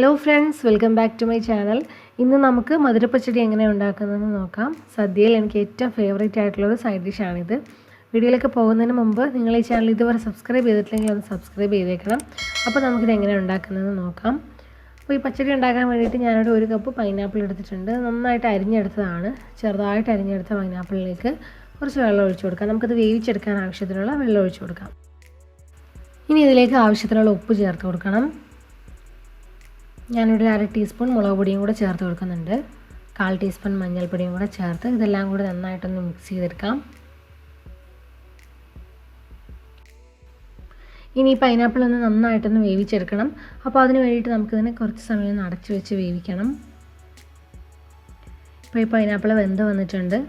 Hello friends, welcome back to my channel. ഇന്ന് നമുക്ക് മധുര പച്ചടി എങ്ങനെ ഉണ്ടാക്കുന്നതെന്ന് നോക്കാം. സദ്യയിൽ എനിക്ക് ഏറ്റവും ഫേവറേറ്റ് ആയിട്ടുള്ളൊരു സൈഡ് ഡിഷാണിത്. വീഡിയോയിലേക്ക് പോകുന്നതിന് മുമ്പ് നിങ്ങൾ ഈ ചാനൽ ഇതുവരെ സബ്സ്ക്രൈബ് ചെയ്തിട്ടില്ലെങ്കിൽ ഒന്ന് സബ്സ്ക്രൈബ് ചെയ്തേക്കണം. അപ്പോൾ നമുക്കിത് എങ്ങനെ ഉണ്ടാക്കുന്നതെന്ന് നോക്കാം. അപ്പോൾ ഈ പച്ചടി ഉണ്ടാക്കാൻ വേണ്ടിയിട്ട് ഞാനിവിടെ 1 കപ്പ് പൈനാപ്പിൾ എടുത്തിട്ടുണ്ട്. നന്നായിട്ട് അരിഞ്ഞെടുത്തതാണ്. ചെറുതായിട്ട് അരിഞ്ഞെടുത്ത പൈനാപ്പിളിലേക്ക് കുറച്ച് വെള്ളം ഒഴിച്ചു കൊടുക്കാം. നമുക്കത് വേവിച്ചെടുക്കാൻ ആവശ്യത്തിനുള്ള വെള്ളം ഒഴിച്ചു കൊടുക്കാം. ഇനി ഇതിലേക്ക് ആവശ്യത്തിനുള്ള ഉപ്പ് ചേർത്ത് കൊടുക്കണം. ഞാനിവിടെ 1/2 ടീസ്പൂൺ മുളക് പൊടിയും കൂടെ ചേർത്ത് കൊടുക്കുന്നുണ്ട്. 1/4 ടീസ്പൂൺ മഞ്ഞൾപ്പൊടിയും കൂടെ ചേർത്ത് ഇതെല്ലാം കൂടി നന്നായിട്ടൊന്ന് മിക്സ് ചെയ്തെടുക്കാം. ഇനി പൈനാപ്പിൾ ഒന്ന് നന്നായിട്ടൊന്ന് വേവിച്ചെടുക്കണം. അപ്പോൾ അതിന് വേണ്ടിയിട്ട് നമുക്കിതിനെ കുറച്ച് സമയം ഒന്ന് അടച്ചു വെച്ച് വേവിക്കണം. ഇപ്പോൾ ഈ പൈനാപ്പിൾ വെന്ത് വന്നിട്ടുണ്ട്.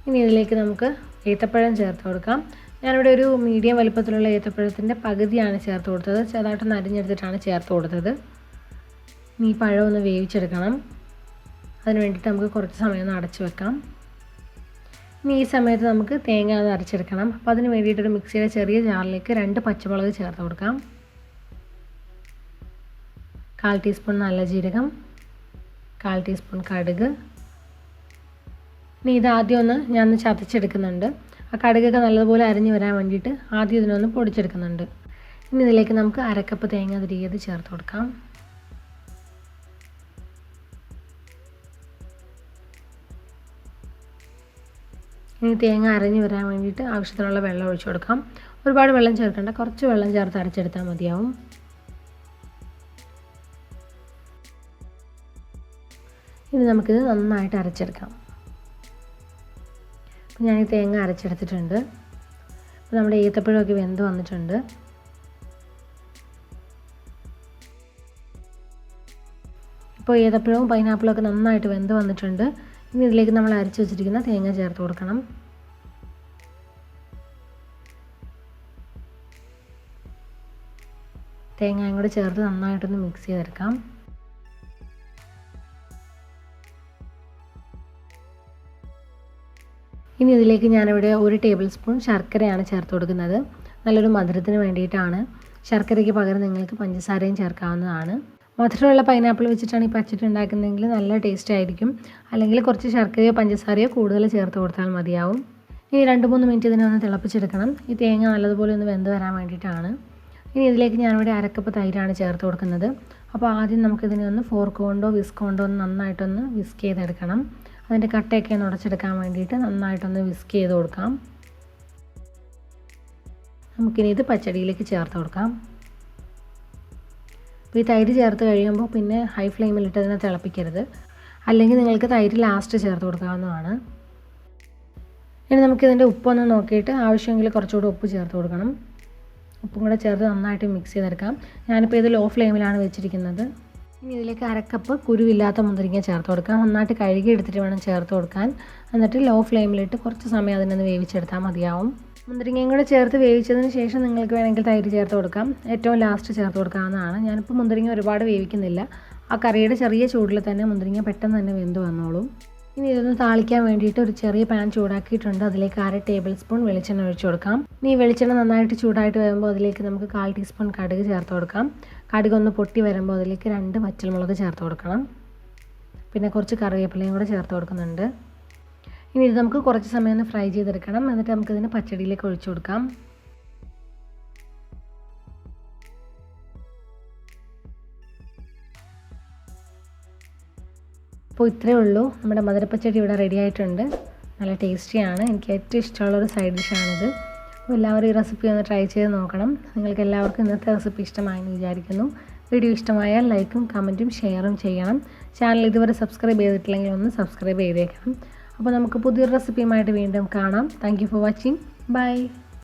ഇനി ഇതിലേക്ക് നമുക്ക് ഏത്തപ്പഴം ചേർത്ത് കൊടുക്കാം. ഞാനിവിടെ ഒരു മീഡിയം വലുപ്പത്തിലുള്ള ഏത്തപ്പഴത്തിൻ്റെ പകുതിയാണ് ചേർത്ത് കൊടുത്തത്. ചെറുതായിട്ടൊന്ന് അരിഞ്ഞെടുത്തിട്ടാണ് ചേർത്ത് കൊടുത്തത്. ഇനി ഈ പഴം ഒന്ന് വേവിച്ചെടുക്കണം. അതിന് വേണ്ടിയിട്ട് നമുക്ക് കുറച്ച് സമയം ഒന്ന് അടച്ചു വെക്കാം. ഇനി ഈ സമയത്ത് നമുക്ക് തേങ്ങ ഒന്ന് അരച്ചെടുക്കണം. അപ്പോൾ അതിന് വേണ്ടിയിട്ടൊരു മിക്സിയുടെ ചെറിയ ജാറിലേക്ക് 2 പച്ചമുളക് ചേർത്ത് കൊടുക്കാം. 1/4 ടീസ്പൂൺ നല്ല ജീരകം, 1/4 ടീസ്പൂൺ കടുക്. ഇനി ഇത് ആദ്യം ഞാൻ ചതച്ചെടുക്കുന്നുണ്ട്. ആ കടുകൊക്കെ നല്ലതുപോലെ അരിഞ്ഞ് വരാൻ വേണ്ടിയിട്ട് ആദ്യം ഇതിനൊന്ന് പൊടിച്ചെടുക്കുന്നുണ്ട്. ഇനി ഇതിലേക്ക് നമുക്ക് 1/2 കപ്പ് തേങ്ങ തിരികെ ചേർത്ത് കൊടുക്കാം. ഇനി തേങ്ങ അരഞ്ഞ് വരാൻ വേണ്ടിയിട്ട് ആവശ്യത്തിനുള്ള വെള്ളം ഒഴിച്ചു കൊടുക്കാം. ഒരുപാട് വെള്ളം ചേർക്കേണ്ട, കുറച്ച് വെള്ളം ചേർത്ത് അരച്ചെടുത്താൽ മതിയാവും. ഇനി നമുക്കിത് നന്നായിട്ട് അരച്ചെടുക്കാം. അപ്പോൾ ഞാൻ ഈ തേങ്ങ അരച്ചെടുത്തിട്ടുണ്ട്. അപ്പോൾ നമ്മുടെ ഏത്തപ്പഴമൊക്കെ വെന്ത് വന്നിട്ടുണ്ട്. ഇപ്പോൾ ഏത്തപ്പഴവും പൈനാപ്പിളൊക്കെ നന്നായിട്ട് വെന്ത് വന്നിട്ടുണ്ട്. ഇനി ഇതിലേക്ക് നമ്മൾ അരച്ച് വെച്ചിരിക്കുന്ന തേങ്ങ ചേർത്ത് കൊടുക്കണം. തേങ്ങയും കൂടെ ചേർത്ത് നന്നായിട്ടൊന്ന് മിക്സ് ചെയ്തെടുക്കാം. ഇനി ഇതിലേക്ക് ഞാനിവിടെ 1 ടേബിൾ സ്പൂൺ ശർക്കരയാണ് ചേർത്ത് കൊടുക്കുന്നത്. നല്ലൊരു മധുരത്തിന് വേണ്ടിയിട്ടാണ്. ശർക്കരയ്ക്ക് പകരം നിങ്ങൾക്ക് പഞ്ചസാരയും ചേർക്കാവുന്നതാണ്. മധുരമുള്ള പൈനാപ്പിൾ വെച്ചിട്ടാണ് ഈ പച്ചടി ഉണ്ടാക്കുന്നതെങ്കിൽ നല്ല ടേസ്റ്റ് ആയിരിക്കും. അല്ലെങ്കിൽ കുറച്ച് ശർക്കരയോ പഞ്ചസാരയോ കൂടുതൽ ചേർത്ത് കൊടുത്താൽ മതിയാവും. ഇനി 2-3 മിനിറ്റ് ഇതിനെ ഒന്ന് തിളപ്പിച്ചെടുക്കണം. ഈ തേങ്ങ നല്ലതുപോലെ ഒന്ന് വെന്ത് വരാൻ വേണ്ടിയിട്ടാണ്. ഇനി ഇതിലേക്ക് ഞാനിവിടെ 1/2 കപ്പ് തൈരാണ് ചേർത്ത് കൊടുക്കുന്നത്. അപ്പോൾ ആദ്യം നമുക്കിതിനെ ഒന്ന് ഫോർക്ക് കൊണ്ടോ വിസ്ക് കൊണ്ടോ ഒന്ന് നന്നായിട്ടൊന്ന് വിസ്ക് ചെയ്തെടുക്കണം. അതിൻ്റെ കട്ടയൊക്കെ ഒന്ന് ഉടച്ചെടുക്കാൻ വേണ്ടിയിട്ട് നന്നായിട്ടൊന്ന് വിസ്ക് ചെയ്ത് കൊടുക്കാം. നമുക്കിനി ഇത് പച്ചടിയിലേക്ക് ചേർത്ത് കൊടുക്കാം. അപ്പോൾ ഈ തൈര് ചേർത്ത് കഴിയുമ്പോൾ പിന്നെ ഹൈ ഫ്ലെയിമിലിട്ട് അതിനെ തിളപ്പിക്കരുത്. അല്ലെങ്കിൽ നിങ്ങൾക്ക് തൈര് ലാസ്റ്റ് ചേർത്ത് കൊടുക്കാവുന്നതാണ്. ഇനി നമുക്കിതിൻ്റെ ഉപ്പൊന്ന് നോക്കിയിട്ട് ആവശ്യമെങ്കിൽ കുറച്ചുകൂടി ഉപ്പ് ചേർത്ത് കൊടുക്കണം. ഉപ്പും കൂടെ ചേർത്ത് നന്നായിട്ട് മിക്സ് ചെയ്തെടുക്കാം. ഞാനിപ്പോൾ ഇത് ലോ ഫ്ലെയിമിലാണ് വെച്ചിരിക്കുന്നത്. ഇനി ഇതിലേക്ക് 1/2 കപ്പ് കുരുവില്ലാത്ത മുന്തിരിങ്ങ ചേർത്ത് കൊടുക്കാം. നന്നായിട്ട് കഴുകി എടുത്തിട്ട് വേണം ചേർത്ത് കൊടുക്കാൻ. എന്നിട്ട് ലോ ഫ്ലെയിമിലിട്ട് കുറച്ച് സമയം അതിനൊന്ന് വേവിച്ചെടുത്താൽ മതിയാവും. മുന്തിരിങ്ങയും കൂടെ ചേർത്ത് വേവിച്ചതിന് ശേഷം നിങ്ങൾക്ക് വേണമെങ്കിൽ തൈര് ചേർത്ത് കൊടുക്കാം. ഏറ്റവും ലാസ്റ്റ് ചേർത്ത് കൊടുക്കാവുന്നതാണ്. ഞാനിപ്പോൾ മുന്തിരിങ്ങ ഒരുപാട് വേവിക്കുന്നില്ല. ആ കറിയുടെ ചെറിയ ചൂടിൽ തന്നെ മുന്തിരിങ്ങ പെട്ടെന്ന് തന്നെ വെന്ത് വന്നോളും. ഇനി ഇതൊന്ന് താളിക്കാൻ വേണ്ടിയിട്ട് ഒരു ചെറിയ പാൻ ചൂടാക്കിയിട്ടുണ്ട്. അതിലേക്ക് 1/2 ടേബിൾ സ്പൂൺ വെളിച്ചെണ്ണ ഒഴിച്ചു കൊടുക്കാം. ഇനി വെളിച്ചെണ്ണ നന്നായിട്ട് ചൂടായിട്ട് വരുമ്പോൾ അതിലേക്ക് നമുക്ക് 1/4 ടീസ്പൂൺ കടുക് ചേർത്ത് കൊടുക്കാം. കടുക് ഒന്ന് പൊട്ടി വരുമ്പോൾ അതിലേക്ക് 2 വറ്റൽമുളക് ചേർത്ത് കൊടുക്കണം. പിന്നെ കുറച്ച് കറിവേപ്പിലയും കൂടെ ചേർത്ത് കൊടുക്കുന്നുണ്ട്. ഇനി ഇത് നമുക്ക് കുറച്ച് സമയം ഒന്ന് ഫ്രൈ ചെയ്തെടുക്കണം. എന്നിട്ട് നമുക്കിതിന് പച്ചടിയിലേക്ക് ഒഴിച്ചു കൊടുക്കാം. അപ്പോൾ ഇത്രയേ ഉള്ളൂ. നമ്മുടെ മധുരപ്പച്ചടി ഇവിടെ റെഡി ആയിട്ടുണ്ട്. നല്ല ടേസ്റ്റിയാണ്. എനിക്ക് ഏറ്റവും ഇഷ്ടമുള്ളൊരു സൈഡ് ഡിഷാണിത്. അപ്പോൾ എല്ലാവരും ഈ റെസിപ്പി ഒന്ന് ട്രൈ ചെയ്ത് നോക്കണം. നിങ്ങൾക്ക് എല്ലാവർക്കും ഇന്നത്തെ റെസിപ്പി ഇഷ്ടമായെന്ന് വിചാരിക്കുന്നു. വീഡിയോ ഇഷ്ടമായാൽ ലൈക്കും കമൻറ്റും ഷെയറും ചെയ്യണം. ചാനൽ ഇതുവരെ സബ്സ്ക്രൈബ് ചെയ്തിട്ടില്ലെങ്കിൽ ഒന്ന് സബ്സ്ക്രൈബ് ചെയ്തേക്കണം. അപ്പോൾ നമുക്ക് പുതിയൊരു റെസിപ്പിയുമായിട്ട് വീണ്ടും കാണാം. Thank you for watching. By.